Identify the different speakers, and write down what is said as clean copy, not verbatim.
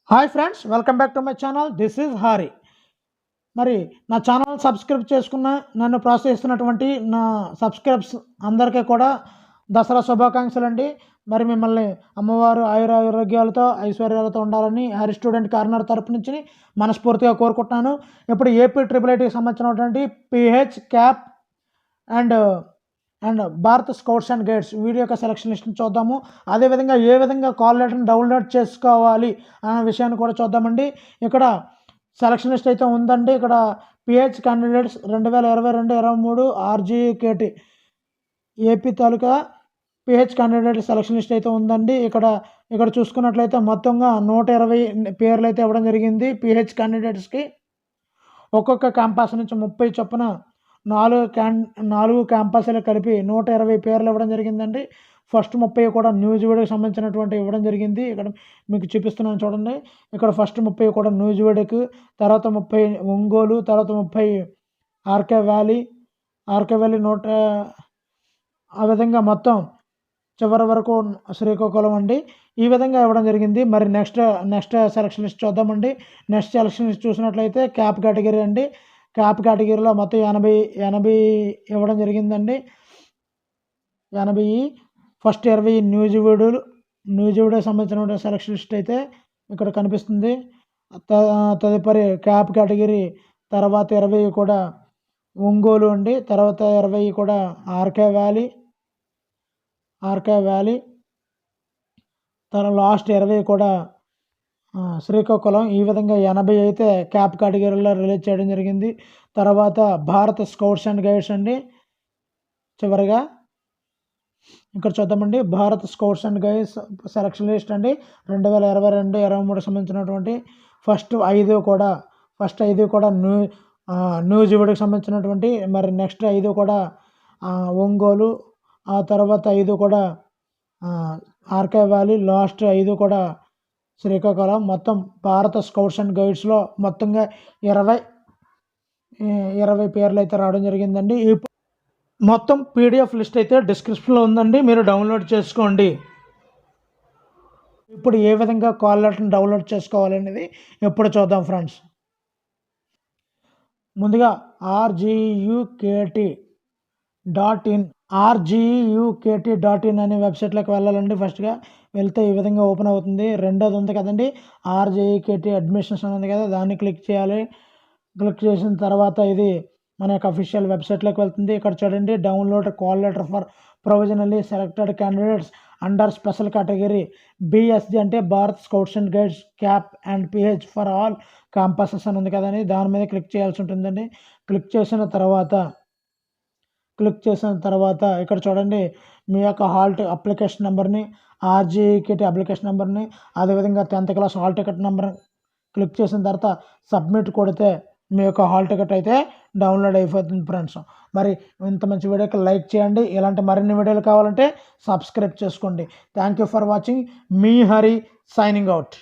Speaker 1: Hi friends, welcome back to my channel. This is Hari. మరి నా channel subscribe చేసుకున్న నన్ను ప్రోత్సహిస్తున్నటువంటి నా సబ్స్క్రైబ్స్ అందరికీ కూడా దసరా శుభాకాంక్షలు అండి. మరి మిమ్మల్ని అమ్మవారు ఆయురారోగ్యాలతో ఐశ్వర్యాలతో ఉండాలని హరి స్టూడెంట్ కార్నర్ తరపు నుంచి మనస్ఫూర్తిగా కోరుకుంటున్నాను. ఇప్పుడు ఏపీ IIITకి సంబంధించినటువంటి pH cap and Bharat scouts and guides video యొక్క సెలక్షన్ లిస్ట్ని చూద్దాము. అదేవిధంగా ఏ విధంగా కాల్ లెటర్ని డౌన్లోడ్ చేసుకోవాలి అనే విషయాన్ని కూడా చూద్దామండి. ఇక్కడ సెలక్షన్ లిస్ట్ అయితే ఉందండి. ఇక్కడ పిహెచ్ క్యాండిడేట్స్ 2022-23 RGKT ఏపీ తాలూకా పిహెచ్ క్యాండిడేట్ సెలక్షన్ లిస్ట్ అయితే ఉందండి. ఇక్కడ చూసుకున్నట్లయితే మొత్తంగా 120 పేర్లు అయితే ఇవ్వడం జరిగింది. పిహెచ్ క్యాండిడేట్స్కి ఒక్కొక్క క్యాంపస్ నుంచి 30 చొప్పున 4 క్యాంపస్లు కలిపి 120 పేర్లు ఇవ్వడం జరిగిందండి. ఫస్ట్ 30 కూడా న్యూజివీడ్కి సంబంధించినటువంటి ఇవ్వడం జరిగింది. ఇక్కడ మీకు చూపిస్తున్నాను చూడండి. ఇక్కడ ఫస్ట్ 30 కూడా న్యూజివీడ్కి, తర్వాత 30 ఒంగోలు, తర్వాత 30 ఆర్కే వ్యాలీ 100, ఆ విధంగా మొత్తం చివరి వరకు శ్రీకాకుళం అండి. ఈ విధంగా ఇవ్వడం జరిగింది. మరి నెక్స్ట్ సెలక్షన్ లిస్ట్ చూద్దామండి. నెక్స్ట్ సెలక్షన్ లిస్ట్ చూసినట్లయితే క్యాప్ కేటగిరీ అండి. క్యాప్ కేటగిరీలో మొత్తం 80 ఇవ్వడం జరిగిందండి. 80 ఫస్ట్ 20 న్యూజివీడ్కి సంబంధించిన సెలక్షన్ లిస్ట్ అయితే ఇక్కడ కనిపిస్తుంది. తదుపరి క్యాప్ కేటగిరీ తర్వాత 20 కూడా ఒంగోలు అండి. తర్వాత 20 కూడా ఆర్కే వ్యాలీ, తర్వాత లాస్ట్ 20 కూడా శ్రీకాకుళం. ఈ విధంగా 80 అయితే క్యాప్ కేటగిరీలో రిలీజ్ చేయడం జరిగింది. తర్వాత భారత్ స్కౌట్స్ అండ్ గైడ్స్ అండి. చివరిగా ఇక్కడ చూద్దామండి. Bharat scouts and guides selection list అండి 2022-23 సంబంధించినటువంటి ఫస్ట్ 5 కూడా న్యూజివీడ్కి సంబంధించినటువంటి, మరి నెక్స్ట్ 5 కూడా ఒంగోలు, ఆ తర్వాత 5 కూడా ఆర్కే వ్యాలీ, లాస్ట్ 5 కూడా శ్రీకాకుళం. మొత్తం భారత స్కౌట్స్ అండ్ గైడ్స్లో మొత్తంగా 20 పేర్లు అయితే రావడం జరిగిందండి. మొత్తం PDF లిస్ట్ అయితే డిస్క్రిప్షన్లో ఉందండి, మీరు డౌన్లోడ్ చేసుకోండి. ఇప్పుడు ఏ విధంగా కాల్ లెటర్ని డౌన్లోడ్ చేసుకోవాలనేది ఎప్పుడు చూద్దాం ఫ్రెండ్స్. ముందుగా RGUKT.in అనే వెబ్సైట్లోకి వెళ్ళాలండి. ఫస్ట్గా వెళ్తే ఈ విధంగా ఓపెన్ అవుతుంది. రెండోది ఉంది కదండి RGKT అడ్మిషన్స్ అని ఉంది కదా, దాన్ని క్లిక్ చేయాలి. క్లిక్ చేసిన తర్వాత ఇది మన యొక్క అఫీషియల్ వెబ్సైట్లోకి వెళ్తుంది. ఇక్కడ చూడండి, download call letter for provisionally selected candidates under special category BSG అంటే Bharat scouts and guides cap and PH for all campuses అని ఉంది కదండి, దాని మీద క్లిక్ చేయాల్సి ఉంటుందండి. క్లిక్ చేసిన తర్వాత ఇక్కడ చూడండి, మీ యొక్క హాల్ అప్లికేషన్ నెంబర్ని, RGKT అప్లికేషన్ నెంబర్ని, అదేవిధంగా 10th class hall ticket number click చేసిన తర్వాత సబ్మిట్ కొడితే మీ యొక్క హాల్ టికెట్ అయితే డౌన్లోడ్ అయిపోతుంది ఫ్రెండ్స్. మరి ఇంత మంచి వీడియోకి లైక్ చేయండి. ఇలాంటి మరిన్ని వీడియోలు కావాలంటే సబ్స్క్రైబ్ చేసుకోండి. Thank you for watching. Me Hari signing out.